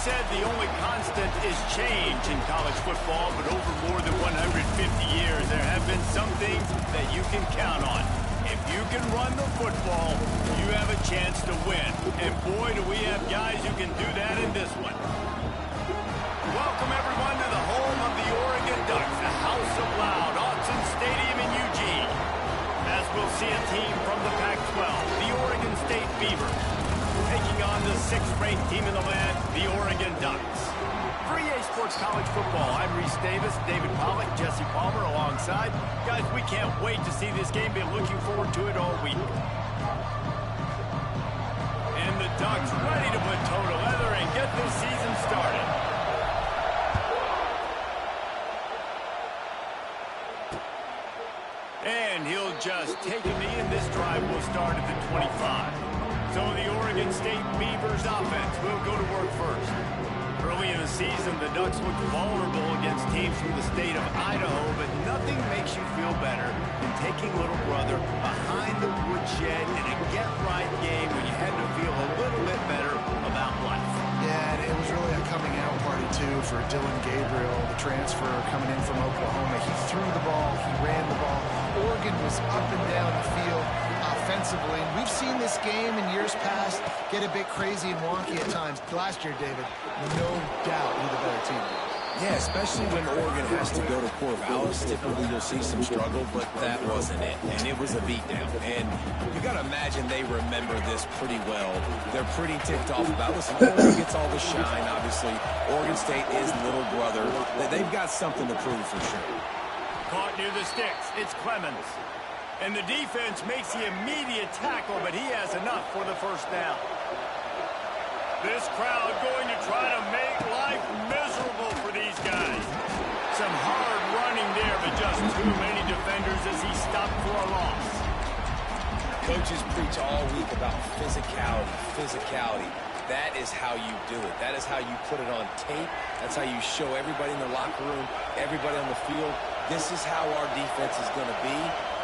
Said the only constant is change in college football, but over more than 150 years, there have been some things that you can count on. If you can run the football, you have a chance to win. And boy, do we have guys who can do that in this one. Welcome, everyone, to the home of the Oregon Ducks, the House of Loud, Autzen Stadium in Eugene. As we'll see a team from the Pac-12, the Oregon State Beavers, taking on the 6th-ranked team in the land, the Oregon Ducks. For EA Sports College Football, I'm Reese Davis, David Pollack, Jesse Palmer alongside. Guys, we can't wait to see this game. Been looking forward to it all week. And the Ducks ready to put toe to leather and get this season started. And he'll just take a knee, and this drive will start at the 25. So the Oregon State Beavers offense will go to work first. Early in the season, the Ducks looked vulnerable against teams from the state of Idaho, but nothing makes you feel better than taking little brother behind the woodshed in a get-right game when you had to feel a little bit better about life. Yeah, and it was really a coming-out party, too, for Dylan Gabriel, the transfer coming in from Oklahoma. He threw the ball. He ran the ball. Oregon was up and down the field offensively. And we've seen this game in years past get a bit crazy and wonky at times. Last year, David, no doubt who the better team was. Yeah, especially when Oregon has to go to Corvallis. Typically, you'll see some struggle, but that wasn't it. And it was a beatdown. And you got to imagine they remember this pretty well. They're pretty ticked off about this. Oregon gets all the shine, obviously. Oregon State is little brother. They've got something to prove for sure. Caught near the sticks. It's Clemens. And the defense makes the immediate tackle, but he has enough for the first down. This crowd going to try to make life miserable for these guys. Some hard running there, but just too many defenders as he stopped for a loss. Coaches preach all week about physicality. That is how you do it. That is how you put it on tape. That's how you show everybody in the locker room, everybody on the field. This is how our defense is going to be.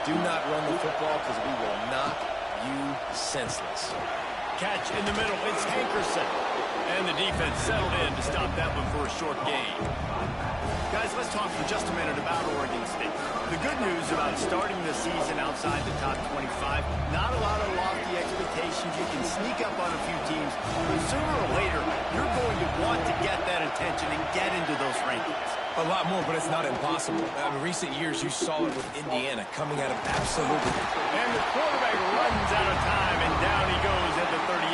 Do not run the football because we will knock you senseless. Catch in the middle. It's Hankerson. And the defense settled in to stop that one for a short gain. Guys, let's talk for just a minute about Oregon State. The good news about starting the season outside the top 25, not a lot of lofty expectations. You can sneak up on a few teams, but sooner or later, you're going to want to get that attention and get into those rankings. A lot more, but it's not impossible. In recent years, you saw it with Indiana coming out of absolutely. And the quarterback runs out of time, and down he goes at the 38.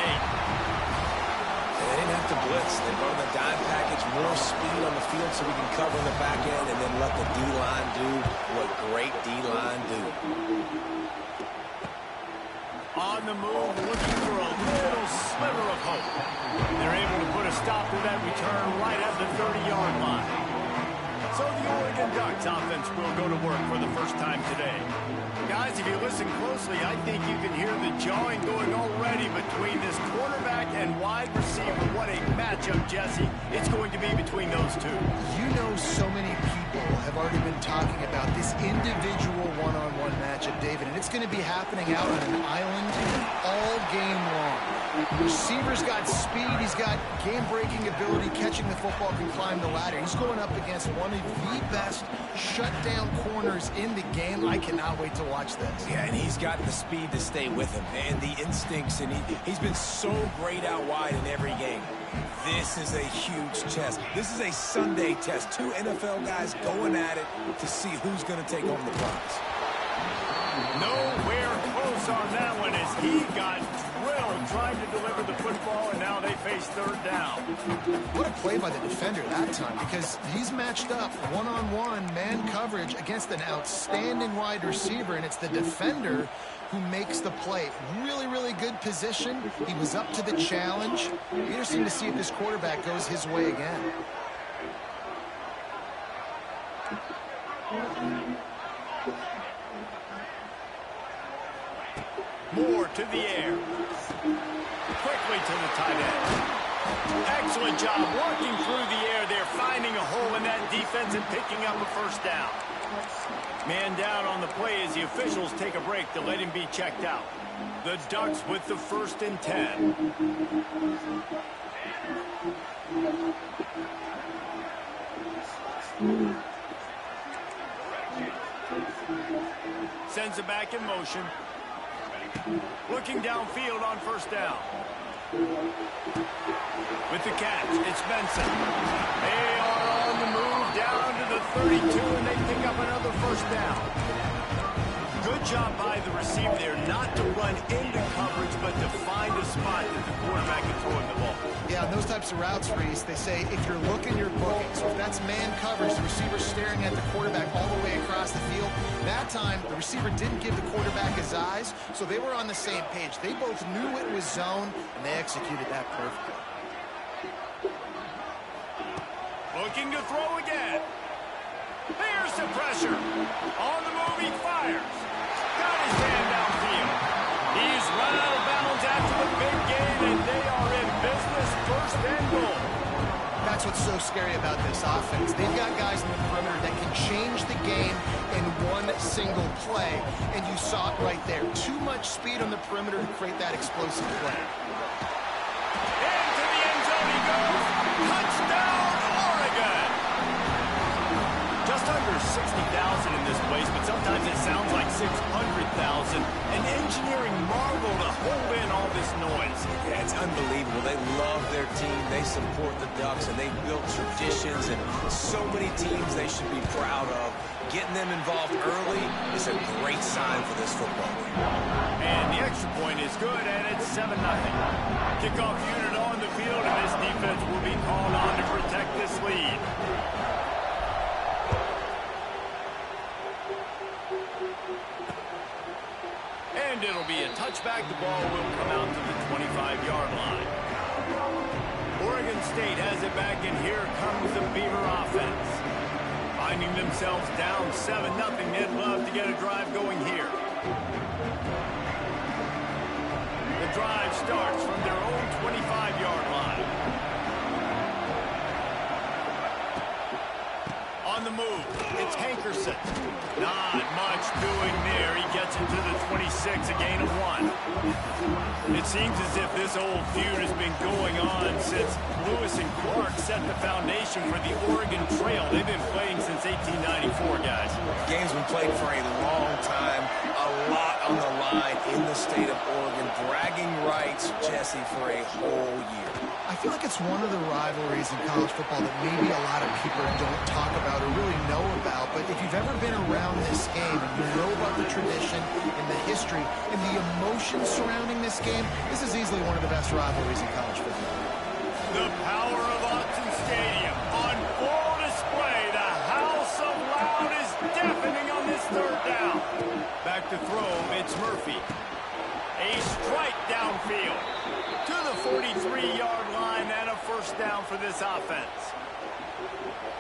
They didn't have to blitz. They run the dime package, more speed on the field so we can cover in the back end and then let the D-line do what great D-line do. On the move, looking for a little sliver of hope. They're able to put a stop to that return right at the 30-yard line. So the Oregon Ducks offense will go to work for the first time today. Guys, if you listen closely, I think you can hear the jawing going already between this quarterback and wide receiver. What a matchup, Jesse. It's going to be between those two. You know, so many people have already been talking about this individual one-on-one matchup, David, and it's going to be happening out on an island all game long. Receiver's got speed. He's got game-breaking ability, catching the football, can climb the ladder. He's going up against one of the best shutdown corners in the game. I cannot wait to watch this. Yeah, and he's got the speed to stay with him and the instincts, and he's been so great out wide in every game. This is a huge test. This is a Sunday test. Two NFL guys going at it to see who's going to take home the prize. Nowhere close on that one as he got drilled trying to deliver the football, and now they face third down. What a play by the defender that time, because he's matched up one-on-one man coverage against an outstanding wide receiver, and it's the defender who makes the play. Really, really good position. He was up to the challenge. Interesting to see if this quarterback goes his way again. Moore to the air. Quickly to the tight end. Excellent job working through the air there, finding a hole in that defense and picking up a first down. Man down on the play as the officials take a break to let him be checked out. The Ducks with the 1st and 10. Sends it back in motion. Looking downfield on first down. With the catch, it's Benson. They are on the move down to the 32, and they pick up another first down. Good job by the receiver there, not to run into coverage, but to find a spot that the quarterback can throw in the ball. Yeah, on those types of routes, Reese, they say if you're looking, you're booking. So if that's man coverage, the receiver's staring at the quarterback all the way across the field. That time, the receiver didn't give the quarterback his eyes, so they were on the same page. They both knew it was zone, and they executed that perfectly. Looking to throw again. There's the pressure. On the move, he fires. Got his man downfield. He's run out of bounds after the big gain, and they are in business, 1st and goal. That's what's so scary about this offense. They've got guys in the perimeter that can change the game in one single play, and you saw it right there. Too much speed on the perimeter to create that explosive play. Into the end zone he goes. Touchdown, Oregon. Just under 60,000 in this place, but sometimes it sounds like 600,000. An engineering marvel to hold in all this noise. Yeah, it's unbelievable. They love their team. They support the Ducks, and they've built traditions and so many teams they should be proud of. Getting them involved early is a great sign for this football team. And the extra point is good, and it's 7-0. Kickoff unit on the field, and this defense will be called on to protect this lead. And it'll be a touchback. The ball will come out to the 25-yard line. Oregon State has it back, and here comes the Beaver offense. Finding themselves down 7-0, they'd love to get a drive going here. The drive starts from their own 25-yard line. On the move, it's Hankerson. Not much doing there. He gets it to the 26, a gain of 1. It seems as if this old feud has been going on since Lewis and Clark set the foundation for the Oregon Trail. They've been playing since 1894, guys. The game's been played for a long time, a lot on the line in the state of Oregon. Bragging rights, Jesse, for a whole year. I feel like it's one of the rivalries in college football that maybe a lot of people don't talk about or really know about. But if you've ever been around this game and you know about the tradition and the history and the emotion surrounding this game, this is easily one of the best rivalries in college football. The power of Autzen Stadium on full display. The house of loud is deafening on this third down. Back to throw, it's Murphy. A strike downfield to the 43-yard line and a first down for this offense.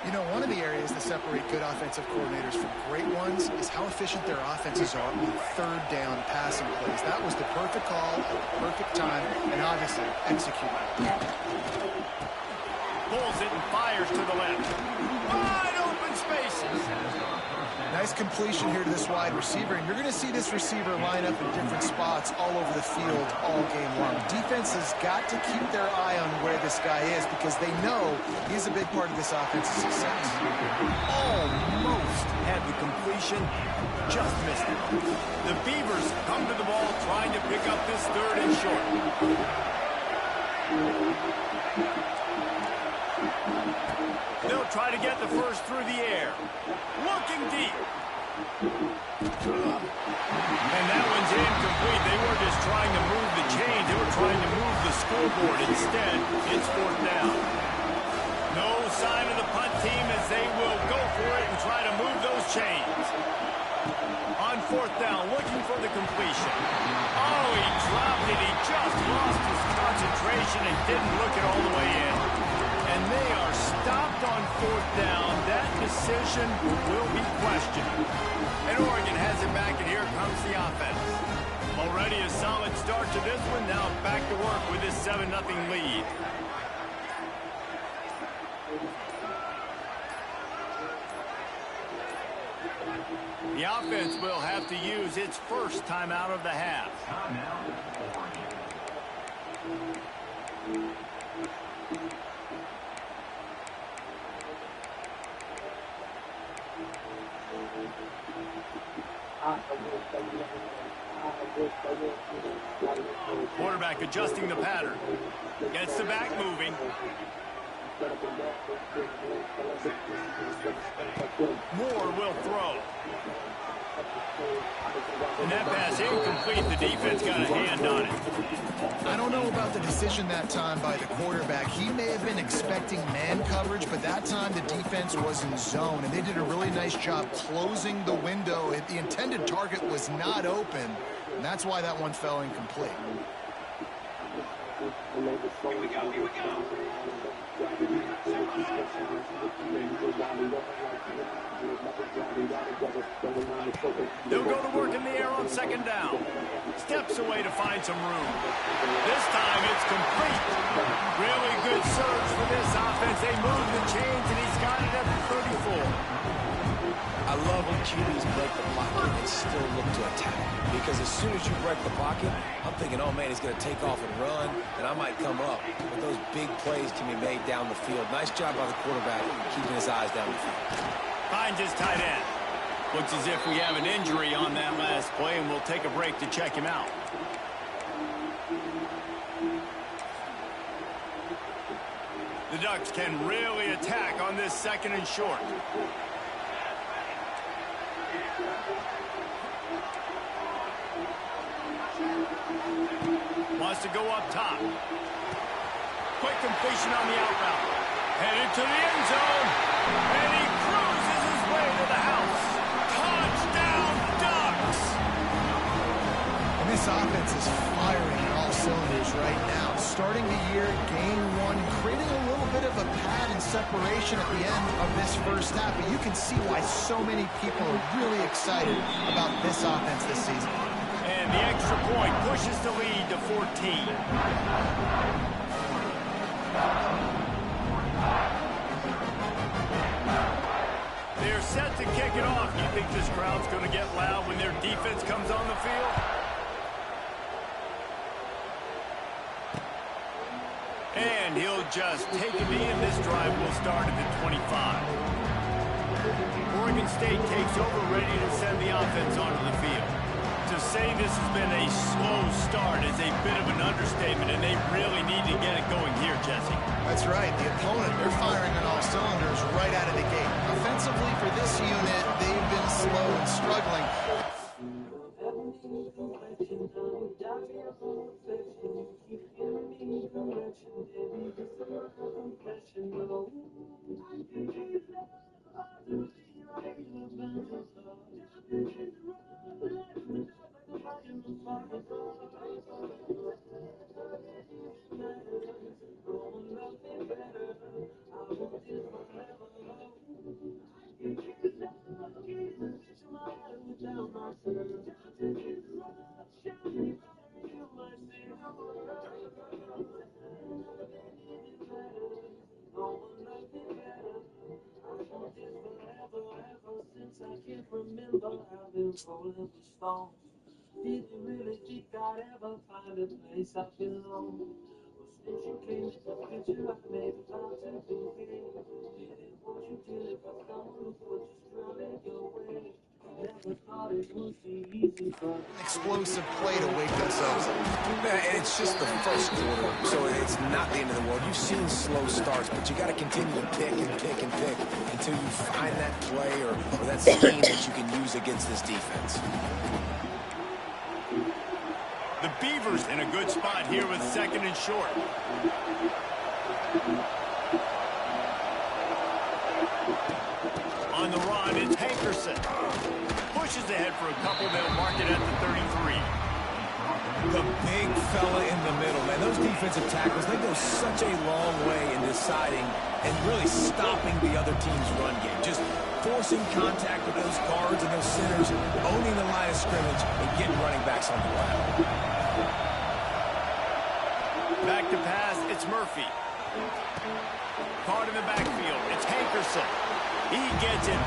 You know, one of the areas that separate good offensive coordinators from great ones is how efficient their offenses are on third down passing plays. That was the perfect call at the perfect time, and obviously executed. Pulls it and fires to the left. Wide open spaces. Nice completion here to this wide receiver, and you're going to see this receiver line up in different spots all over the field all game long. Defense has got to keep their eye on where this guy is because they know he's a big part of this offense's success. Almost had the completion, just missed it. The Beavers come to the ball trying to pick up this third and short. They'll try to get the first through the air. Looking deep. And that one's incomplete. They were just trying to move the chains. They were trying to move the scoreboard. Instead, it's fourth down. No sign of the punt team as they will go for it and try to move those chains. On fourth down, looking for the completion. Oh, he dropped it. He just lost his concentration and didn't look it all the way in. And they are stopped on fourth down. That decision will be questioned. And Oregon has it back, and here comes the offense. Already a solid start to this one. Now back to work with this 7-0 lead. The offense will have to use its first timeout of the half. Quarterback adjusting the pattern. Gets the back moving. Moore will throw. And that pass incomplete. The defense got a hand on it. I don't know about the decision that time by the quarterback. He may have been expecting man coverage, but that time the defense was in zone, and they did a really nice job closing the window. The intended target was not open, and that's why that one fell incomplete. Here we go, here we go. They'll go to work in the air on second down. Steps away to find some room. This time it's complete. Really good surge for this offense. They move the chains, and he's got it at the 34. I love when QBs break the pocket and still look to attack. Because as soon as you break the pocket, I'm thinking, oh, man, he's going to take off and run, and I might come up. But those big plays can be made down the field. Nice job by the quarterback keeping his eyes down the field. Finds his tight end. Looks as if we have an injury on that last play, and we'll take a break to check him out. The Ducks can really attack on this second and short. Wants to go up top. Quick completion on the out route. Headed to the end zone. And he cruises his way to the house. Touchdown, Ducks! And this offense is firing on all cylinders right now. Starting the year, game one, creating a little bit of a pad and separation at the end of this first half. But you can see why so many people are really excited about this offense this season. And the extra point pushes the lead to 14. They're set to kick it off. You think this crowd's going to get loud when their defense comes on the field? And he'll just take it in. This drive will start at the 25. Oregon State takes over, ready to send the offense onto the field. To say this has been a slow start is a bit of an understatement, and they really need to get it going here, Jesse. That's right. The opponent, they're firing on all cylinders right out of the gate. Offensively for this unit, they've been slow and struggling. Didn't really think I'd ever find a place I belong. Well, since you came in the picture, I made a vow to behave. Didn't want you to live with someone who would just drown in your way. Never thought Explosive play to wake themselves up. Yeah, and it's just the first quarter, so it's not the end of the world. You've seen slow starts, but you got to continue to pick and pick and pick until you find that play or that scheme that you can use against this defense. The Beavers in a good spot here with 2nd and short. On the run, it's Hankerson. Pushes ahead for a couple. They'll mark it at the 33. The big fella in the middle, man. Those defensive tackles, they go such a long way in deciding and really stopping the other team's run game. Just forcing contact with those guards and those centers, owning the line of scrimmage, and getting running backs on the ground. Back to pass, it's Murphy. Caught in the backfield, it's Hankerson. He gets it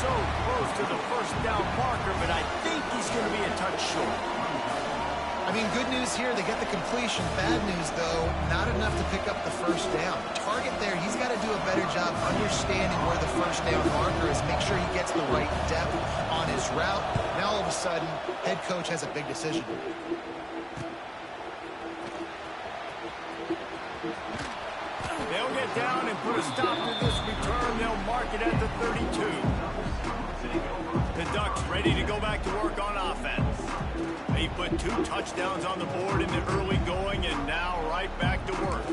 so close to the first down marker, but I think he's going to be a touch short. I mean, good news here, they get the completion. Bad news, though, not enough to pick up the first down. Target there, he's got to do a better job understanding where the first down marker is, make sure he gets the right depth on his route. Now, all of a sudden, head coach has a big decision. They'll get down and put a stop to this return. They'll mark it at the 32. The Ducks ready to go back to work on offense. They put 2 touchdowns on the board in the early going and now right back to work.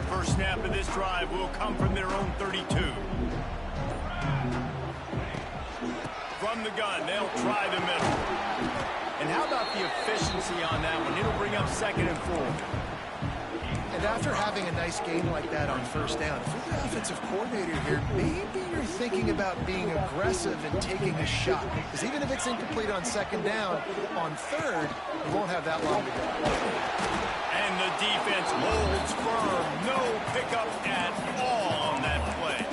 First snap of this drive will come from their own 32. From the gun, they'll try the middle. And how about the efficiency on that one? It'll bring up 2nd and 4. And after having a nice game like that on first down, if you're the offensive coordinator here, maybe you're thinking about being aggressive and taking a shot. Because even if it's incomplete on 2nd down, on 3rd, you won't have that long to go. And the defense holds firm. No pickup at all on that play.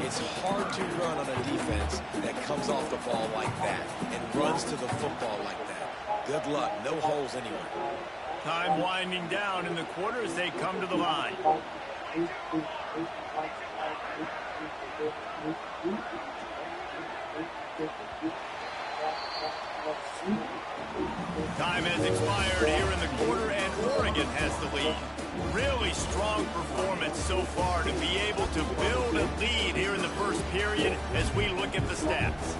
It's hard to run on a defense that comes off the ball like that and runs to the football like that. Good luck. No holes anywhere. Time winding down in the quarter as they come to the line. Time has expired here in the quarter, and Oregon has the lead. Really strong performance so far to be able to build a lead here in the first period as we look at the stats.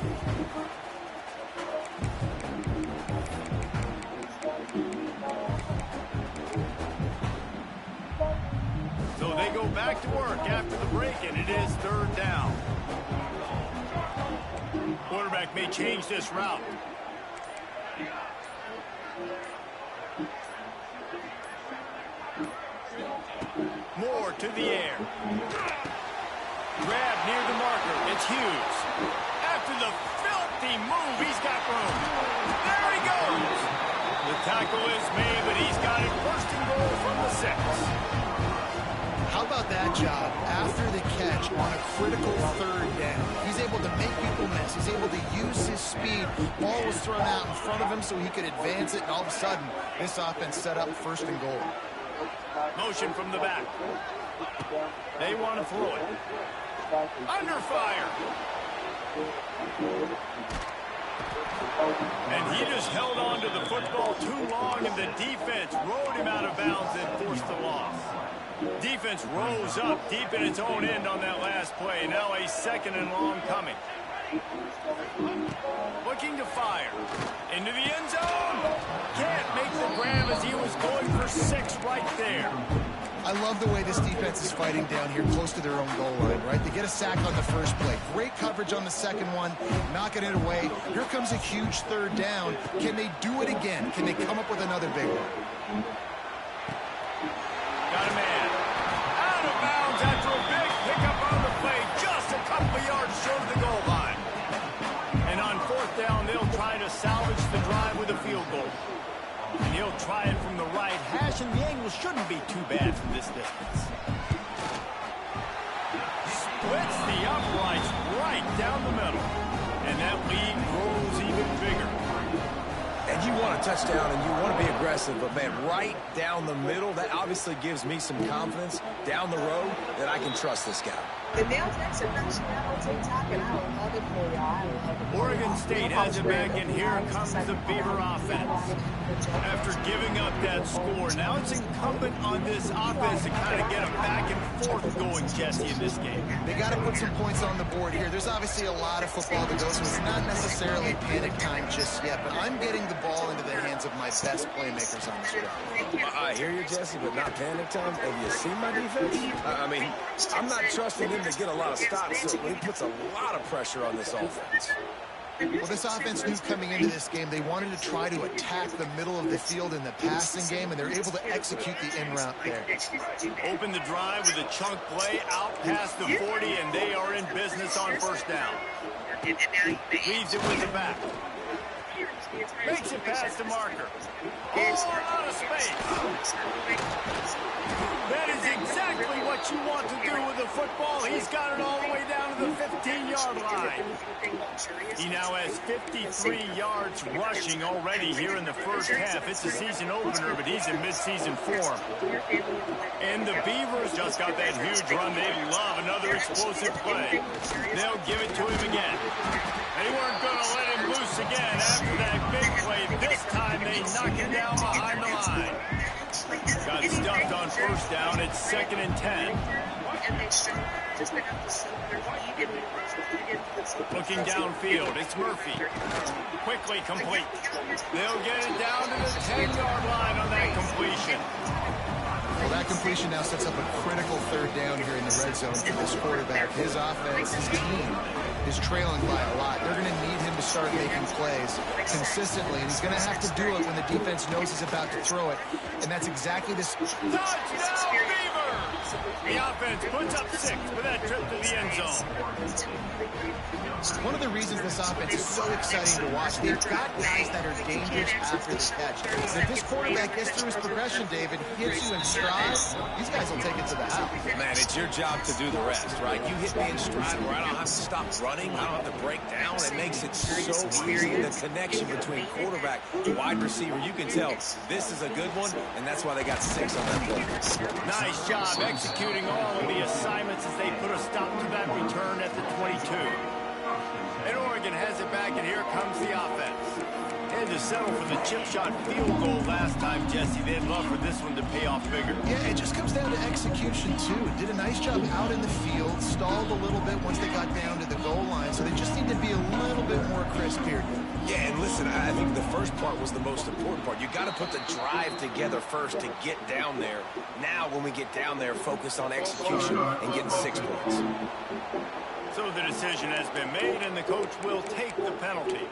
So they go back to work after the break, and it is 3rd down. Quarterback may change this route. Moore to the air. Grab near the marker. It's Hughes. After the filthy move, he's got room. There he goes. The tackle is made, but he's got it 1st and goal from the 6. How about that job after the catch on a critical 3rd down? He's able to make people miss. He's able to use his speed. Ball was thrown out in front of him so he could advance it, and all of a sudden, this offense set up 1st and goal. Motion from the back. They want to throw it. Under fire. And he just held on to the football too long, and the defense rode him out of bounds and forced the loss. Defense rose up deep in its own end on that last play. Now a 2nd and long coming. Looking to fire. Into the end zone. Can't make the grab as he was going for 6 right there. I love the way this defense is fighting down here close to their own goal line, right? They get a sack on the first play. Great coverage on the second one, knocking it away. Here comes a huge 3rd down. Can they do it again? Can they come up with another big one? Got a man. Out of bounds after a big pickup on the play. Just a couple of yards short of the goal line. And on 4th down, they'll try to salvage the drive with a field goal. And he'll try it from the right hash, and the angle shouldn't be too bad from this distance. Splits the uprights right down the middle. And that lead grows even bigger. And you want a touchdown and you want to be aggressive, but, man, right down the middle, that obviously gives me some confidence down the road that I can trust this guy. Oregon State has it back, and here comes the Beaver offense. After giving up that score, now it's incumbent on this offense to kind of get a back and forth going, Jesse, in this game. They got to put some points on the board here. There's obviously a lot of football to go, so it's not necessarily panic time just yet, but I'm getting the ball into the hands of my best playmakers on this drive. I hear you, Jesse, but not panic time. Have you seen my defense? I mean, I'm not trusting him to get a lot of stops, so he puts a lot of pressure on this offense. Well, this offense knew coming into this game they wanted to try to attack the middle of the field in the passing game, and they're able to execute the in route there. Open the drive with a chunk play out past the 40, and they are in business on first down. Leaves it with the back. Makes it past the marker. All out of space. That is exactly what you want to do with the football. He's got it all the way down to the 15-yard line. He now has 53 yards rushing already here in the first half. It's a season opener, but he's in midseason form. And the Beavers just got that huge run. They love another explosive play. They'll give it to him again. They weren't going to let him loose again after that big play. This time they knock him down behind the line. Got stuffed on first down. It's 2nd and 10. Looking downfield, it's Murphy. Quickly complete. They'll get it down to the 10-yard line on that completion. Well, that completion now sets up a critical third down here in the red zone for this quarterback. His offense, his team, is trailing by a lot. They're going to need him to start making plays consistently, and he's going to have to do it when the defense knows he's about to throw it. And that's exactly this. Touchdown, Beavers! The offense puts up 6 for that trip to the end zone. One of the reasons this offense is so exciting to watch, they've got guys that are dangerous after the catch. And if this quarterback gets through his progression, David, hits you in stride, these guys will take it to the house. Man, it's your job to do the rest, right? You hit me in stride where I don't have to stop running, I don't have to break down. It makes it so easy. The connection between quarterback and wide receiver, you can tell this is a good one, and that's why they got 6 on that play. Nice job executing all of the assignments as they put a stop to that return at the 22. And Oregon has it back, and here comes the offense. Had to settle for the chip shot field goal last time, Jesse. They'd love for this one to pay off bigger. Yeah, it just comes down to execution, too. Did a nice job out in the field, stalled a little bit once they got down to the goal line, so they just need to be a little bit more crisp here. Yeah, and listen, I think the first part was the most important part. You got to put the drive together first to get down there. Now, when we get down there, focus on execution and getting 6 points. So the decision has been made, and the coach will take the penalty.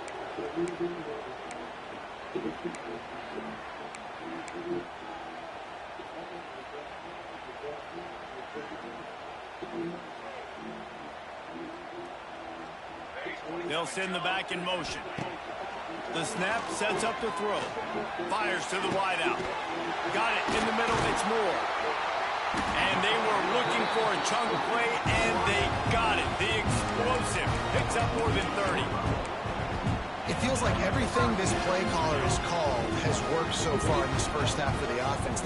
They'll send the back in motion. The snap sets up the throw. Fires to the wideout. Got it in the middle. It's Moore. And they were looking for a chunk play, and they got it. The explosive picks up more than 30. It feels like everything this play caller has called has worked so far in this first half for the offense.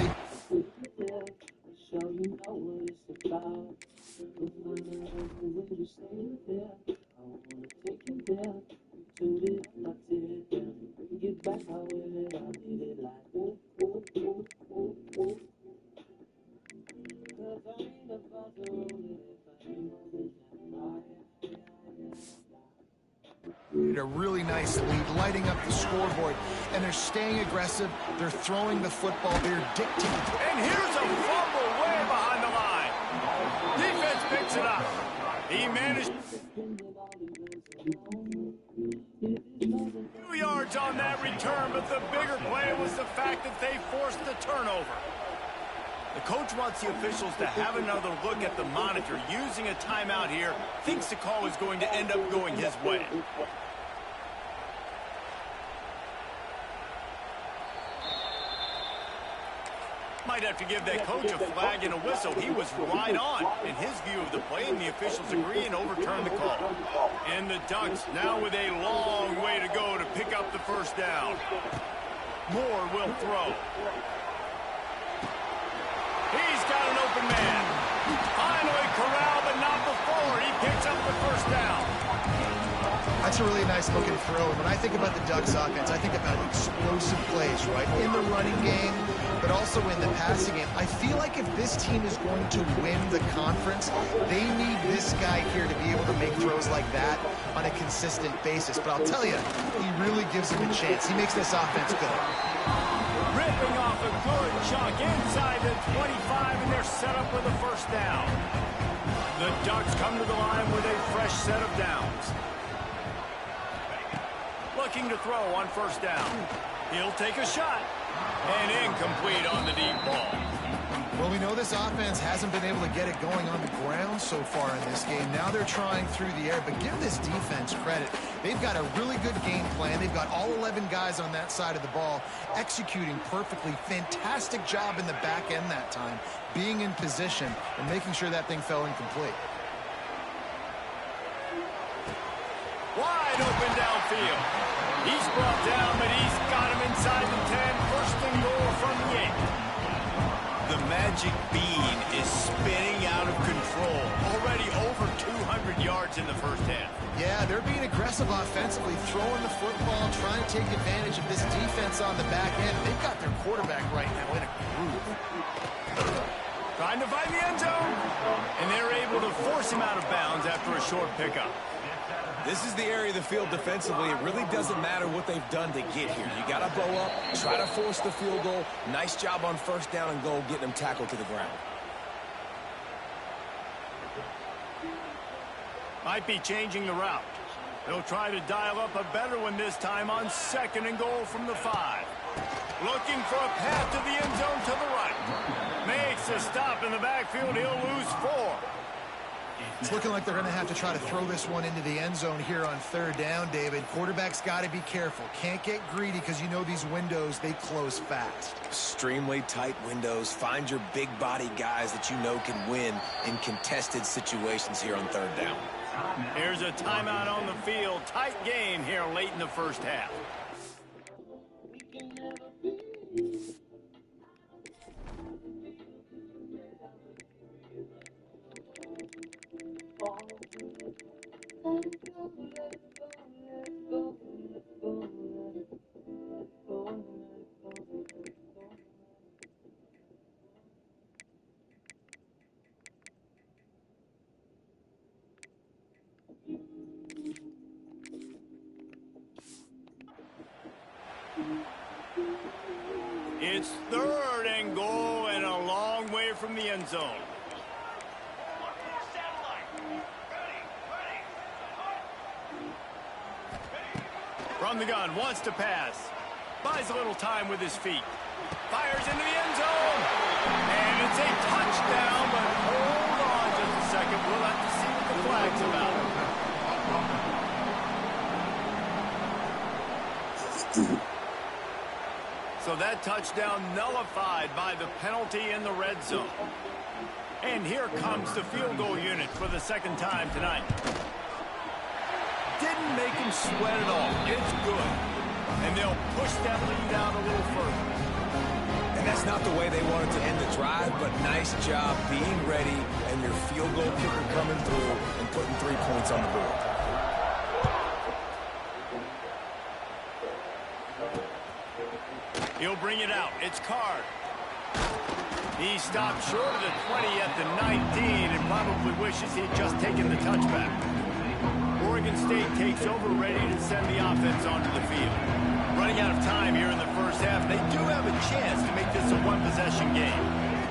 A really nice lead, lighting up the scoreboard, and they're staying aggressive. They're throwing the football. They're dictating. And here's a fumble way behind the line. Defense picks it up. He managed 2 yards on that return, but the bigger play was the fact that they forced the turnover. The coach wants the officials to have another look at the monitor. Using a timeout here, thinks the call is going to end up going his way. Might might have to give that coach a flag and a whistle. He was right on in his view of the play, and the officials agree and overturn the call. And the Ducks now with a long way to go to pick up the first down. Moore will throw. He's got an open man. Finally corralled, but not before. He picks up the first down. That's a really nice looking throw. When I think about the Ducks offense, I think about explosive plays, right? In the running game, but also in the passing game. I feel like if this team is going to win the conference, they need this guy here to be able to make throws like that on a consistent basis. But I'll tell you, he really gives him a chance. He makes this offense go. Ripping off a good chunk inside the 25, and they're set up with a first down. The Ducks come to the line with a fresh set of downs. Looking to throw on first down. He'll take a shot. And incomplete on the deep ball. Well, we know this offense hasn't been able to get it going on the ground so far in this game. Now they're trying through the air, but give this defense credit. They've got a really good game plan. They've got all 11 guys on that side of the ball executing perfectly. Fantastic job in the back end that time, being in position and making sure that thing fell incomplete. Wide open downfield. He's brought down, but he's got him inside the 10. First and goal from the 8. The magic bean is spinning out of control. Already over 200 yards in the first half. Yeah, they're being aggressive offensively, throwing the football, trying to take advantage of this defense on the back end. They've got their quarterback right now in a groove. Trying to find the end zone. And they're able to force him out of bounds after a short pickup. This is the area of the field defensively. It really doesn't matter what they've done to get here. You got to bow up, try to force the field goal. Nice job on first down and goal, getting them tackled to the ground. Might be changing the route. They'll try to dial up a better one this time on second and goal from the 5. Looking for a path to the end zone to the right. Makes a stop in the backfield. He'll lose 4. It's looking like they're going to have to try to throw this one into the end zone here on third down, David. Quarterback's got to be careful. Can't get greedy because you know these windows, they close fast. Extremely tight windows. Find your big body guys that you know can win in contested situations here on third down. Here's a timeout on the field. Tight game here late in the first half. It's third and goal and a long way from the end zone. From the gun, wants to pass. Buys a little time with his feet. Fires into the end zone. And it's a touchdown, but hold on just a second. We'll have to see what the flag's about. So that touchdown nullified by the penalty in the red zone. And here comes the field goal unit for the second time tonight. Didn't make him sweat at all. It's good. And they'll push that lead out a little further. And that's not the way they wanted to end the drive, but nice job being ready and your field goal kicker coming through and putting 3 points on the board. He'll bring it out. It's Card. He stopped short of the 20 at the 19 and probably wishes he'd just taken the touchback. Oregon State takes over, ready to send the offense onto the field. Running out of time here in the first half, they do have a chance to make this a one-possession game.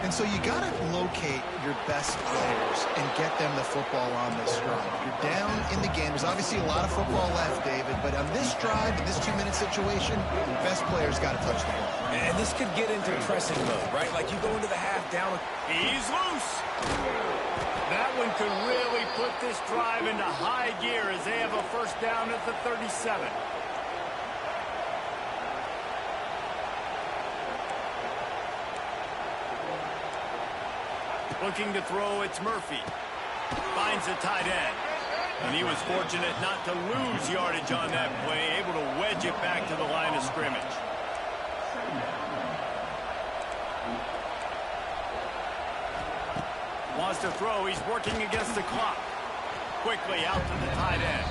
And so you got to locate your best players and get them the football on this drive. You're down in the game. There's obviously a lot of football left, David, but on this drive, in this 2-minute situation, the best players got to touch the ball. And this could get into pressing mode, right? Like you go into the half down. He's loose. That one could really put this drive into high gear as they have a first down at the 37. Looking to throw, it's Murphy. Finds the tight end. And he was fortunate not to lose yardage on that play, able to wedge it back to the line of scrimmage. Wants to throw. He's working against the clock. Quickly out to the tight end.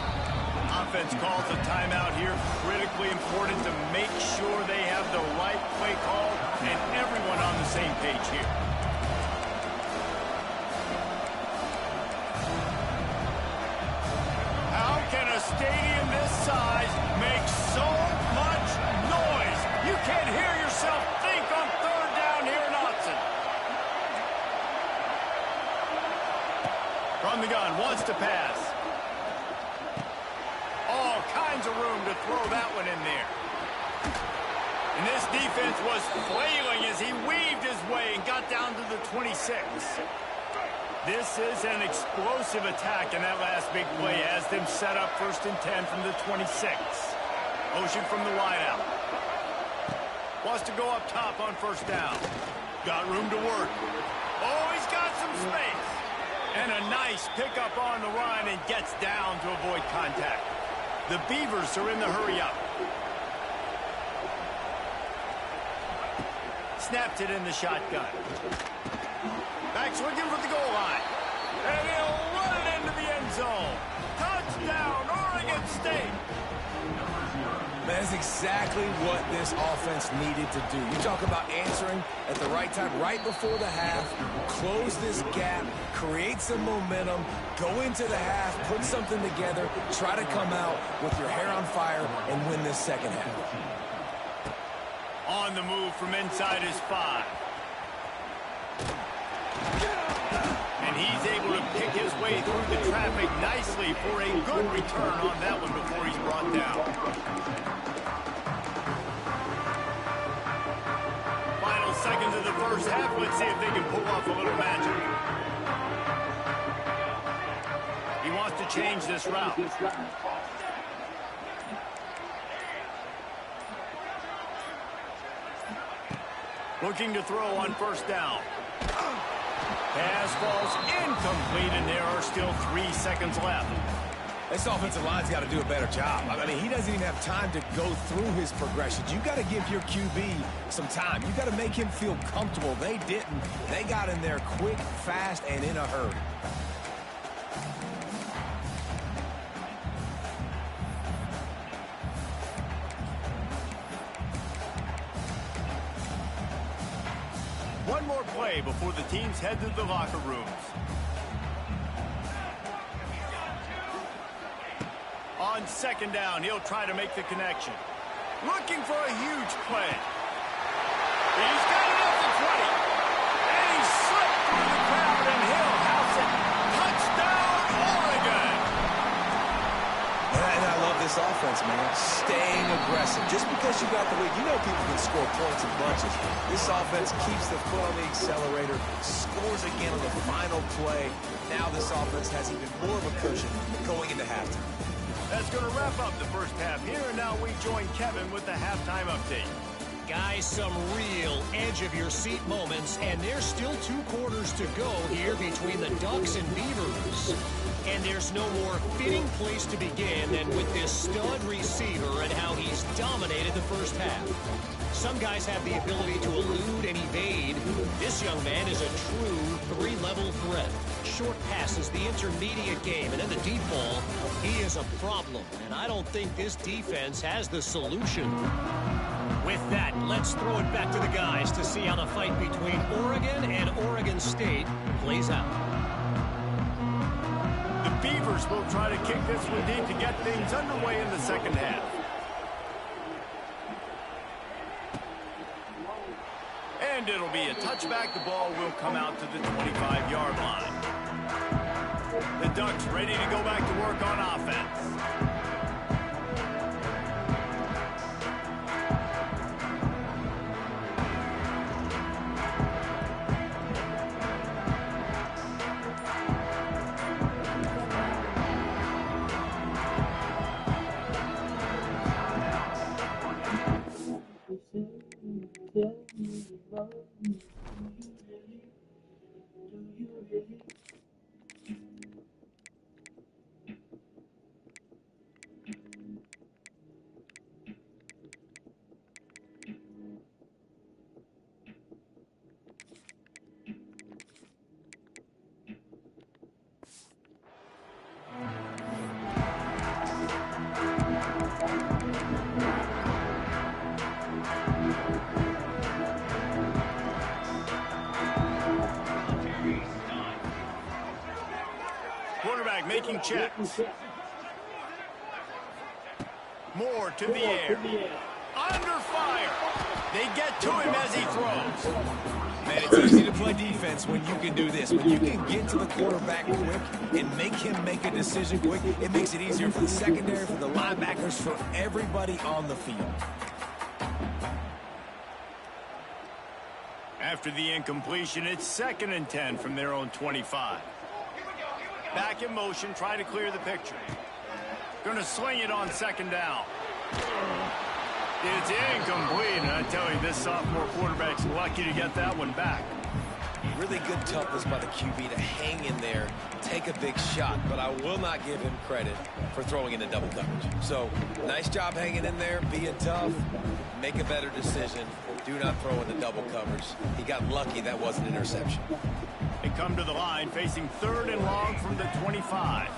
Offense calls a timeout here. Critically important to make sure they have the right play call and everyone on the same page here. How can a stadium this size make so much noise? You can't hear yourself think on third down here in Autzen. From the gun, wants to pass. All kinds of room to throw that one in there. And this defense was flailing as he weaved his way and got down to the 26. This is an explosive attack, and that last big play has them set up 1st and 10 from the 26. Motion from the wideout. Wants to go up top on 1st down. Got room to work. Oh, he's got some space. And a nice pickup on the run and gets down to avoid contact. The Beavers are in the hurry-up. Snaps it in the shotgun. Back's looking for the goal line. And he'll run it into the end zone. Touchdown, Oregon State. That's exactly what this offense needed to do. You talk about answering at the right time, right before the half, close this gap, create some momentum, go into the half, put something together, try to come out with your hair on fire and win this second half. On the move from inside his 5. And he's able to pick his way through the traffic nicely for a good return on that one before he's brought down. Final seconds of the first half. Let's see if they can pull off a little magic. He wants to change this route. Looking to throw on 1st down. Pass falls incomplete, and there are still 3 seconds left. This offensive line's got to do a better job. I mean, he doesn't even have time to go through his progressions. You got to give your QB some time. You got to make him feel comfortable. They didn't. They got in there quick, fast, and in a hurry. One more play before the teams head to the locker rooms. On 2nd down, he'll try to make the connection. Looking for a huge play. He's got it up to 20. And he slipped through the crowd, and he'll house it. Touchdown, Oregon! And I love this offense, man. Staying aggressive. Just because you got the lead, you know people can score points in bunches. This offense keeps the foot on the accelerator, scores again on the final play. Now this offense has even more of a cushion going into halftime. That's going to wrap up the first half here, and now we join Kevin with the halftime update. Guys, some real edge-of-your-seat moments, and there's still 2 quarters to go here between the Ducks and Beavers. And there's no more fitting place to begin than with this stud receiver and how he's dominated the first half. Some guys have the ability to elude and evade. This young man is a true 3-level threat. Short passes, the intermediate game, and then the deep ball. He is a problem, and I don't think this defense has the solution. With that, let's throw it back to the guys to see how the fight between Oregon and Oregon State plays out. The Beavers will try to kick this one deep to get things underway in the second half. And it'll be a touchback. The ball will come out to the 25-yard line. The Ducks ready to go back to work on offense. Tell me, love me, do you really? Do you Quarterback making checks. Moore to the air. Under fire. They get to him as he throws. Man, it's easy to play defense when you can do this. When you can get to the quarterback quick and make him make a decision quick, it makes it easier for the secondary, for the linebackers, for everybody on the field. After the incompletion, it's 2nd and 10 from their own 25. Back in motion, try to clear the picture. Going to sling it on 2nd down. It's incomplete, and I tell you, this sophomore quarterback's lucky to get that one back. Really good toughness by the QB to hang in there, take a big shot, but I will not give him credit for throwing into double coverage. So, nice job hanging in there, being tough, make a better decision. Do not throw into double coverage. He got lucky that wasn't an interception. They come to the line, facing 3rd and long from the 25.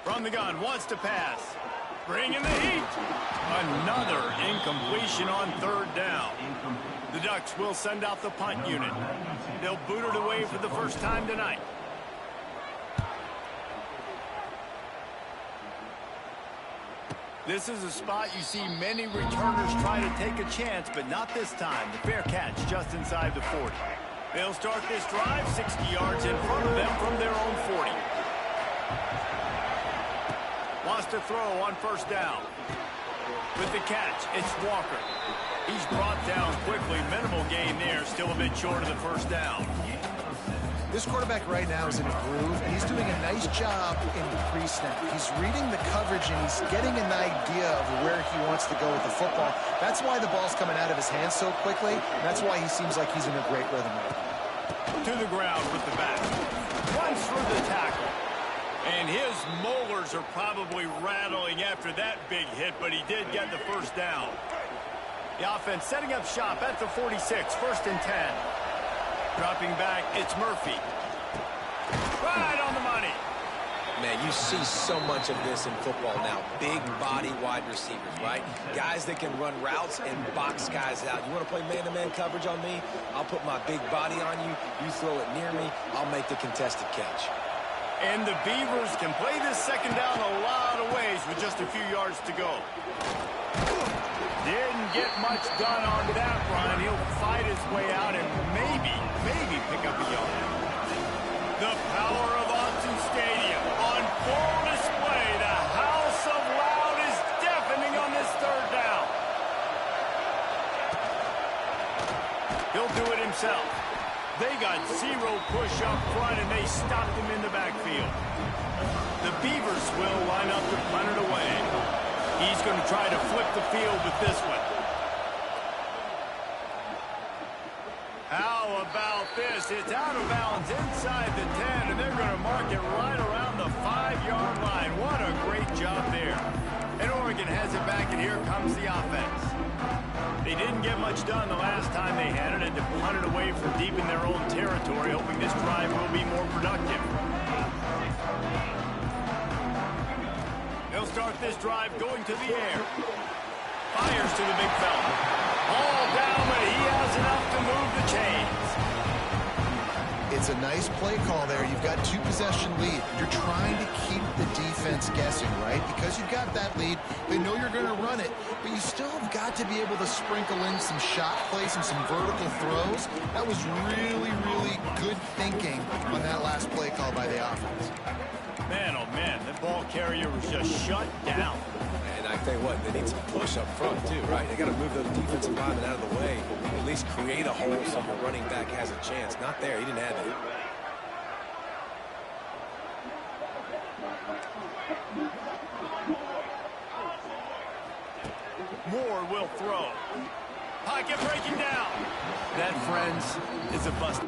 From the gun, wants to pass. Bringing the heat. Another incompletion on 3rd down. The Ducks will send out the punt unit. They'll boot it away for the first time tonight. This is a spot you see many returners try to take a chance, but not this time. The fair catch just inside the 40. They'll start this drive 60 yards in front of them from their own 40. Wants to throw on 1st down. With the catch, it's Walker. He's brought down quickly. Minimal gain there. Still a bit short of the 1st down. This quarterback right now is in a groove, and he's doing a nice job in pre-snap. He's reading the coverage, and he's getting an idea of where he wants to go with the football. That's why the ball's coming out of his hands so quickly, and that's why he seems like he's in a great rhythm right now. To the ground with the back. Runs through the tackle. And his molars are probably rattling after that big hit, but he did get the 1st down. The offense setting up shop at the 46, 1st and 10. Dropping back, it's Murphy. Right on the money. Man, you see so much of this in football now. Big body wide receivers, right? Guys that can run routes and box guys out. You want to play man-to-man coverage on me? I'll put my big body on you. You throw it near me, I'll make the contested catch. And the Beavers can play this 2nd down a lot of ways with just a few yards to go. Didn't get much done on that run. He'll fight his way out and maybe pick up a yard. The power of Autzen Stadium on full display. The house of loud is deafening on this 3rd down. He'll do it himself. They got 0 push up front, and they stopped him in the backfield. The Beavers will line up to punt it away. He's going to try to flip the field with this one. How about this? It's out of bounds inside the 10, and they're going to mark it right around the 5-yard line. What a great job there. And Oregon has it back, and here comes the offense. They didn't get much done the last time they had it, and to punt it away from deep in their own territory, hoping this drive will be more productive. They'll start this drive going to the air. Fires to the big fella. All down, but he has enough to move the chains. It's a nice play call there. You've got 2-possession lead. You're trying to keep the defense guessing, right? Because you've got that lead, they know you're going to run it, but you still have got to be able to sprinkle in some shot plays and some vertical throws. That was really, really good thinking on that last play call by the offense. Man, oh man, the ball carrier was just shut down. And I tell you what, they need some push up front too, right? They got to move the defensive lineman out of the way, at least create a hole so the running back has a chance. Not there, he didn't have it. Moore will throw. Pocket breaking down. That, friends, is a bust.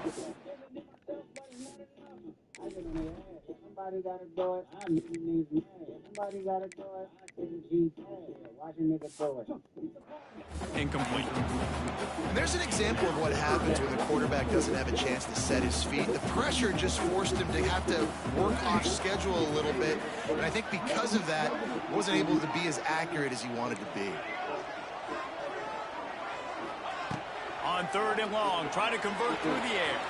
Somebody gotta do it. I need mad. Somebody gotta do it. I can GK. Watch a nigga do it. Incomplete. And there's an example of what happens when the quarterback doesn't have a chance to set his feet. The pressure just forced him to have to work off schedule a little bit. And I think because of that, wasn't able to be as accurate as he wanted to be. On 3rd and long, trying to convert through the air.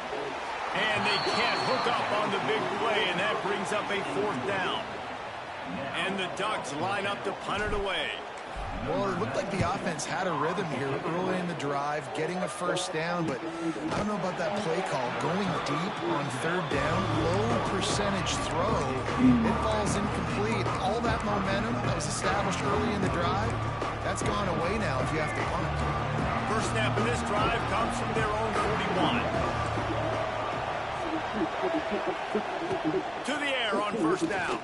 And they can't hook up on the big play, and that brings up a 4th down. And the Ducks line up to punt it away. Well, it looked like the offense had a rhythm here early in the drive, getting a 1st down, but I don't know about that play call. Going deep on 3rd down, low percentage throw, it falls incomplete. All that momentum that was established early in the drive, that's gone away now if you have to punt. First snap of this drive comes from their own 41. To the air on 1st down.